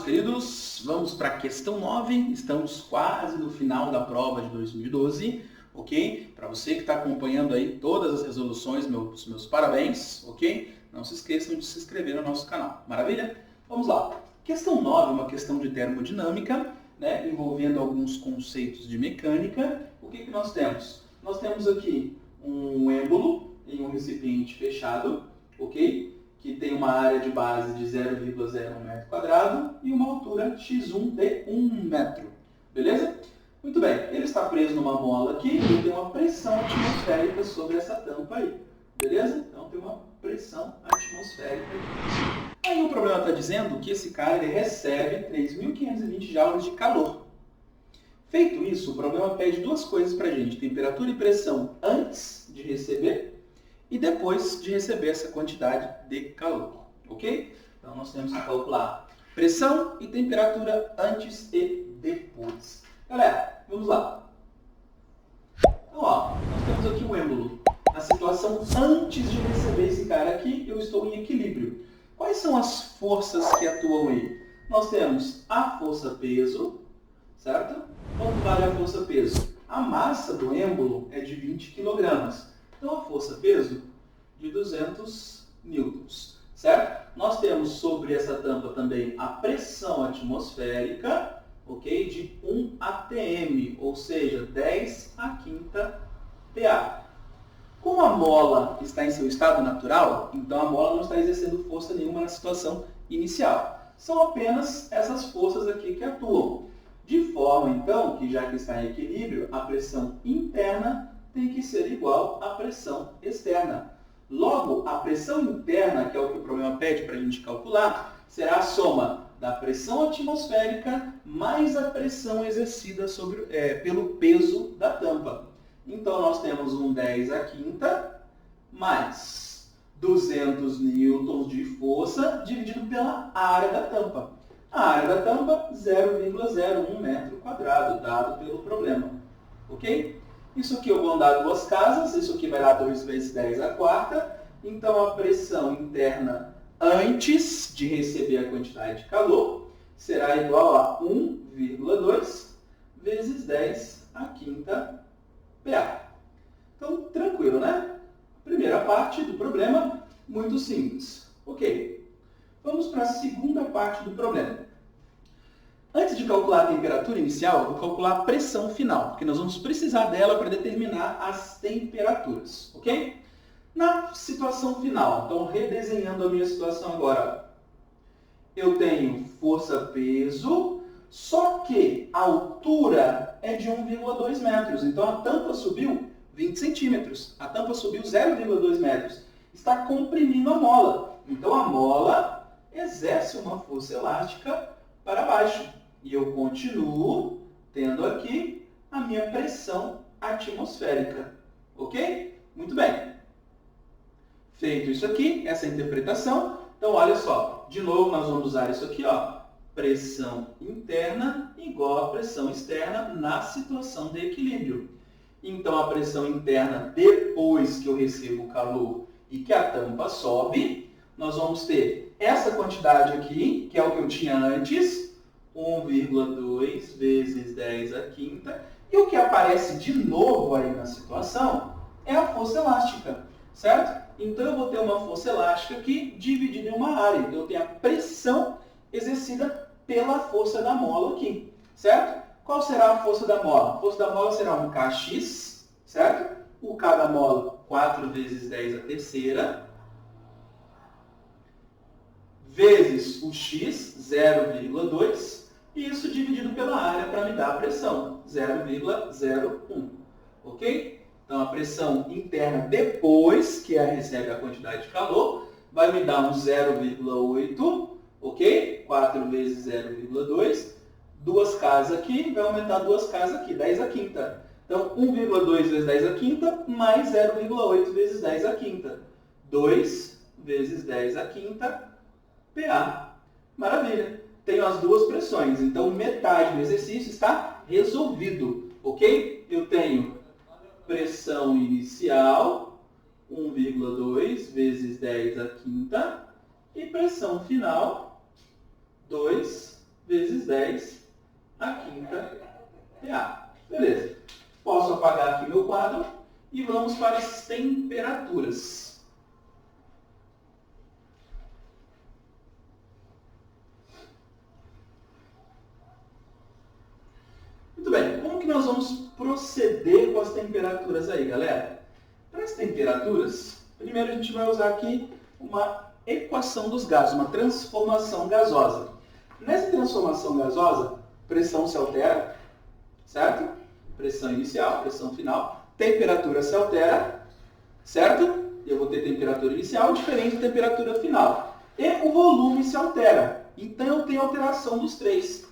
queridos, vamos para a questão 9, estamos quase no final da prova de 2012, ok? Para você que está acompanhando aí todas as resoluções, meus parabéns, ok? Não se esqueçam de se inscrever no nosso canal, maravilha? Vamos lá. Questão 9 é uma questão de termodinâmica, né, envolvendo alguns conceitos de mecânica. O que nós temos? Nós temos aqui um êmbolo em um recipiente fechado, ok? Que tem uma área de base de 0,01 metro quadrado e uma altura x1 de 1 metro. Beleza? Muito bem. Ele está preso numa mola aqui e tem uma pressão atmosférica sobre essa tampa aí. Beleza? Então tem uma pressão atmosférica aqui. Aí o problema está dizendo que esse cara ele recebe 3.520 joules de calor. Feito isso, o problema pede duas coisas para a gente: temperatura e pressão antes de receber e depois de receber essa quantidade de calor, ok? Então nós temos que calcular pressão e temperatura antes e depois. Galera, vamos lá. Então, ó, nós temos aqui o êmbolo. Na situação antes de receber esse cara aqui, eu estou em equilíbrio. Quais são as forças que atuam aí? Nós temos a força-peso, certo? Quanto vale a força-peso? A massa do êmbolo é de 20 kg. Então, a força-peso de 200 newtons, certo? Nós temos sobre essa tampa também a pressão atmosférica, ok? De 1 atm, ou seja, 10 a quinta PA. Como a mola está em seu estado natural, então a mola não está exercendo força nenhuma na situação inicial. São apenas essas forças aqui que atuam. De forma, então, que já que está em equilíbrio, a pressão interna tem que ser igual à pressão externa. Logo, a pressão interna, que é o que o problema pede para a gente calcular, será a soma da pressão atmosférica mais a pressão exercida pelo peso da tampa. Então, nós temos um 10 a quinta mais 200 newtons de força dividido pela área da tampa. A área da tampa, 0,01 metro quadrado, dado pelo problema. Ok? Isso aqui eu vou andar duas casas, isso aqui vai dar 2 vezes 10 a quarta. Então, a pressão interna antes de receber a quantidade de calor será igual a 1,2 vezes 10 a quinta PA. Então, tranquilo, né? Primeira parte do problema, muito simples. Ok. Vamos para a segunda parte do problema. Antes de calcular a temperatura inicial, eu vou calcular a pressão final, porque nós vamos precisar dela para determinar as temperaturas, ok? Na situação final, então redesenhando a minha situação agora, eu tenho força-peso, só que a altura é de 1,2 metros, então a tampa subiu 20 centímetros, a tampa subiu 0,2 metros, está comprimindo a mola, então a mola exerce uma força elástica para baixo. E eu continuo tendo aqui a minha pressão atmosférica. Ok? Muito bem. Feito isso aqui, essa interpretação, então olha só, de novo nós vamos usar isso aqui, ó, pressão interna igual a pressão externa na situação de equilíbrio. Então a pressão interna, depois que eu recebo o calor e que a tampa sobe, nós vamos ter essa quantidade aqui, que é o que eu tinha antes, 1,2 vezes 10 a quinta. E o que aparece de novo aí na situação é a força elástica, certo? Então eu vou ter uma força elástica aqui dividida em uma área. Então eu tenho a pressão exercida pela força da mola aqui, certo? Qual será a força da mola? A força da mola será um Kx, certo? O K da mola, 4 vezes 10 a terceira, vezes o x, 0,2, e isso dividido pela área para me dar a pressão, 0,01. Ok? Então, a pressão interna, depois que ela recebe a quantidade de calor, vai me dar um 0,8, ok? 4 vezes 0,2. Duas casas aqui, vai aumentar duas casas aqui, 10 a quinta. Então, 1,2 vezes 10 a quinta, mais 0,8 vezes 10 a quinta. 2 vezes 10 a quinta, PA. Maravilha. Tenho as duas pressões, então metade do exercício está resolvido, ok? Eu tenho pressão inicial, 1,2 vezes 10 a quinta, e pressão final, 2 vezes 10 à quinta PA. Beleza. Posso apagar aqui meu quadro e vamos para as temperaturas. Muito bem, como que nós vamos proceder com as temperaturas aí, galera? Para as temperaturas, primeiro a gente vai usar aqui uma equação dos gases, uma transformação gasosa. Nessa transformação gasosa, pressão se altera, certo? Pressão inicial, pressão final, temperatura se altera, certo? Eu vou ter temperatura inicial diferente da temperatura final. E o volume se altera. Então eu tenho alteração dos três.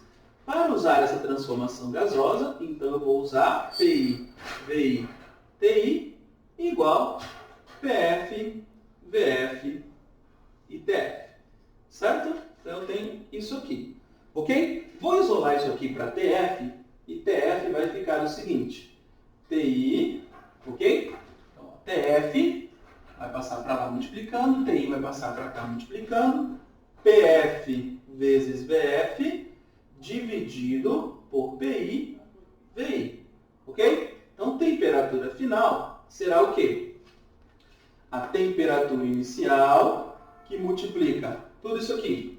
Para usar essa transformação gasosa, então eu vou usar PI, VI, TI igual PF, VF e TF. Certo? Então eu tenho isso aqui. Ok? Vou isolar isso aqui para TF e TF vai ficar o seguinte. TI, ok? Então, TF vai passar para lá multiplicando, TI vai passar para cá multiplicando, PF vezes VF dividido por PI, VI. Ok? Então, temperatura final será o quê? A temperatura inicial que multiplica tudo isso aqui.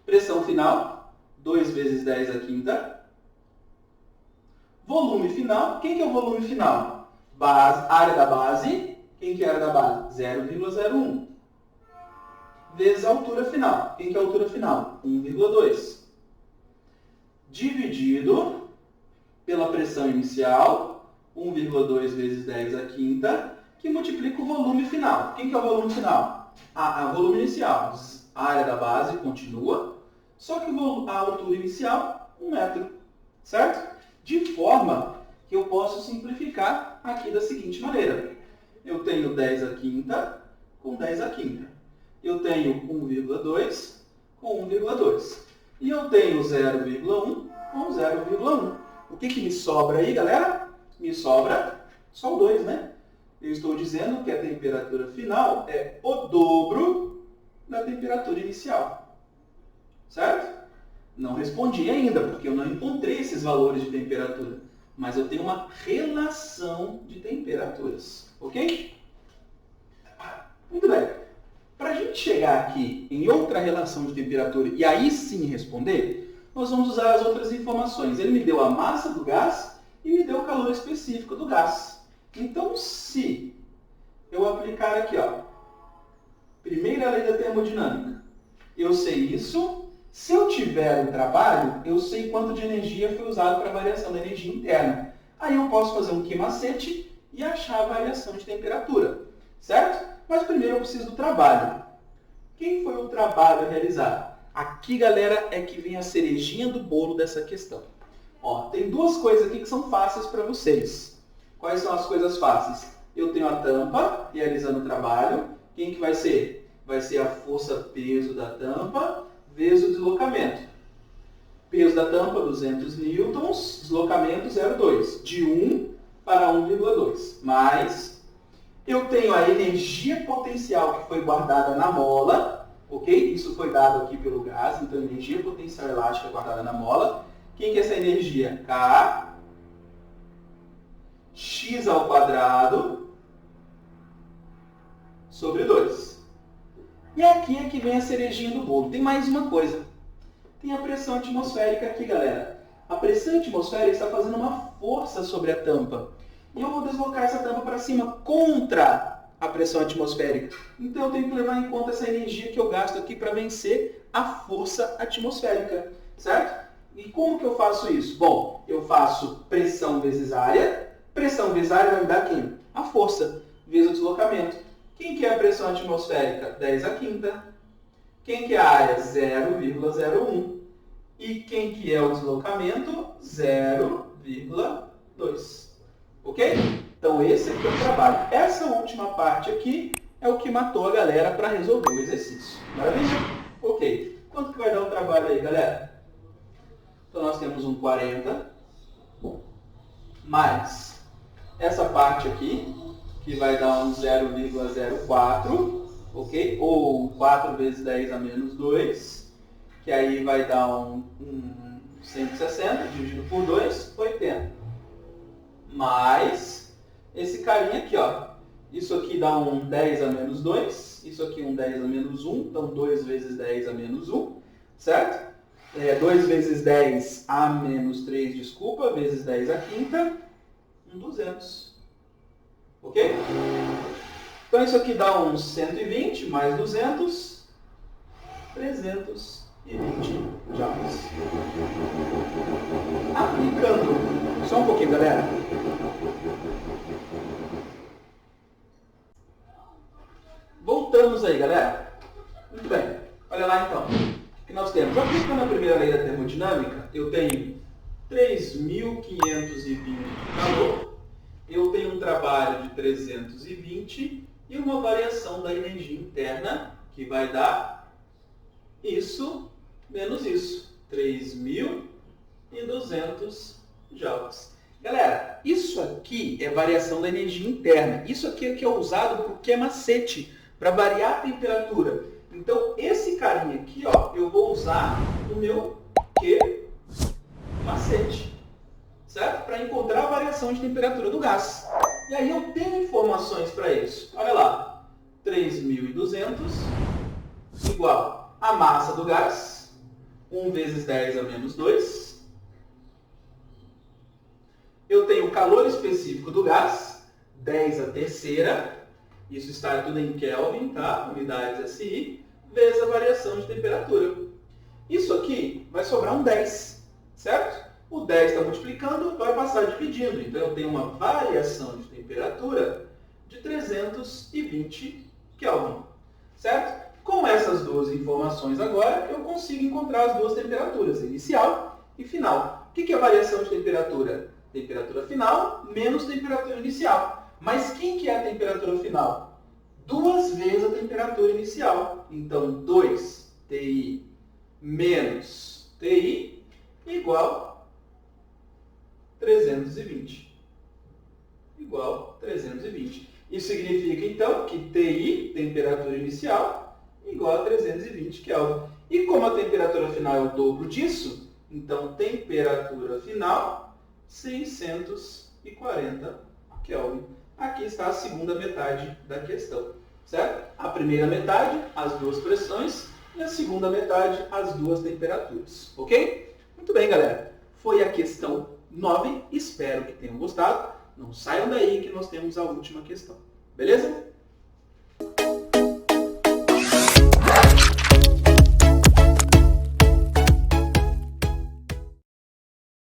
Pressão final, 2 vezes 10 à quinta. Volume final, quem que é o volume final? Área da base, quem que é a área da base? 0,01. Vezes a altura final, quem que é a altura final? 1,2. Dividido pela pressão inicial, 1,2 vezes 10 à quinta, que multiplica o volume final. Quem que é o volume final? O volume inicial. A área da base continua, só que a altura inicial, 1 metro. Certo? De forma que eu posso simplificar aqui da seguinte maneira. Eu tenho 10 à quinta com 10 à quinta. Eu tenho 1,2 com 1,2. E eu tenho 0,1 com 0,1. O que me sobra aí, galera? Me sobra só o 2, né? Eu estou dizendo que a temperatura final é o dobro da temperatura inicial. Certo? Não respondi ainda, porque eu não encontrei esses valores de temperatura. Mas eu tenho uma relação de temperaturas. Ok? Muito bem. Para a gente chegar aqui em outra relação de temperatura e aí sim responder, nós vamos usar as outras informações. Ele me deu a massa do gás e me deu o calor específico do gás. Então, se eu aplicar aqui, ó, primeira lei da termodinâmica, eu sei isso. Se eu tiver um trabalho, eu sei quanto de energia foi usado para a variação da energia interna. Aí eu posso fazer um que-macete e achar a variação de temperatura. Certo? Mas primeiro eu preciso do trabalho. Quem foi o trabalho a realizar? Aqui, galera, é que vem a cerejinha do bolo dessa questão. Ó, tem duas coisas aqui que são fáceis para vocês. Quais são as coisas fáceis? Eu tenho a tampa realizando o trabalho. Quem que vai ser? Vai ser a força-peso da tampa vezes o deslocamento. Peso da tampa, 200 newtons, deslocamento 0,2. De 1 para 1,2. Mais, eu tenho a energia potencial que foi guardada na mola, ok? Isso foi dado aqui pelo gás, então energia potencial elástica guardada na mola. Quem que é essa energia? K, x ao quadrado, sobre 2. E aqui é que vem a cerejinha do bolo. Tem mais uma coisa. Tem a pressão atmosférica aqui, galera. A pressão atmosférica está fazendo uma força sobre a tampa. E eu vou deslocar essa tampa para cima contra a pressão atmosférica. Então eu tenho que levar em conta essa energia que eu gasto aqui para vencer a força atmosférica. Certo? E como que eu faço isso? Bom, eu faço pressão vezes área. Pressão vezes área vai me dar quem? A força vezes o deslocamento. Quem que é a pressão atmosférica? 10 à quinta. Quem que é a área? 0,01. E quem que é o deslocamento? 0,2. Ok? Então esse aqui é o trabalho. Essa última parte aqui é o que matou a galera para resolver o exercício. Maravilha? Ok. Quanto que vai dar o trabalho aí, galera? Então nós temos um 40 mais essa parte aqui, que vai dar um 0,04, ok? Ou 4 vezes 10 a menos 2, que aí vai dar um 160 dividido por 2, 80. Mais esse carinha aqui, ó. Isso aqui dá um 10 a menos 2, isso aqui um 10 a menos 1, então 2 vezes 10 a menos 1, certo? 2 vezes 10 a menos 3, desculpa, vezes 10 a quinta, 200. Ok? Então isso aqui dá uns 120 mais 200, 320 joules. Aplicando. Só um pouquinho, galera. Voltamos aí, galera. Muito bem. Olha lá então. O que nós temos? Aplicando a primeira lei da termodinâmica, eu tenho 3.520 de calor, eu tenho um trabalho de 320 e uma variação da energia interna, que vai dar isso menos isso, 3.200 joules. Galera, isso aqui é variação da energia interna. Isso aqui é usado porque é macete, para variar a temperatura. Então, esse carinha aqui, ó, eu vou usar no meu macete, certo? Para encontrar a variação de temperatura do gás. E aí eu tenho informações para isso. Olha lá, 3.200 igual a massa do gás, 1 vezes 10 a menos 2. Eu tenho o calor específico do gás, 10 a terceira. Isso está tudo em Kelvin, tá? Unidades SI, vezes a variação de temperatura. Isso aqui vai sobrar um 10, certo? O 10 está multiplicando, vai passar dividindo. Então, eu tenho uma variação de temperatura de 320 Kelvin, certo? Com essas duas informações agora, eu consigo encontrar as duas temperaturas, inicial e final. O que é a variação de temperatura? Temperatura final menos temperatura inicial. Mas quem que é a temperatura final? 2 vezes a temperatura inicial. Então, 2 TI menos TI igual 320. Igual 320. Isso significa, então, que TI, temperatura inicial, igual a 320 Kelvin. E como a temperatura final é o dobro disso, então, temperatura final, 640 Kelvin. Aqui está a segunda metade da questão, certo? A primeira metade, as duas pressões, e a segunda metade, as duas temperaturas, ok? Muito bem, galera. Foi a questão 9. Espero que tenham gostado. Não saiam daí que nós temos a última questão. Beleza?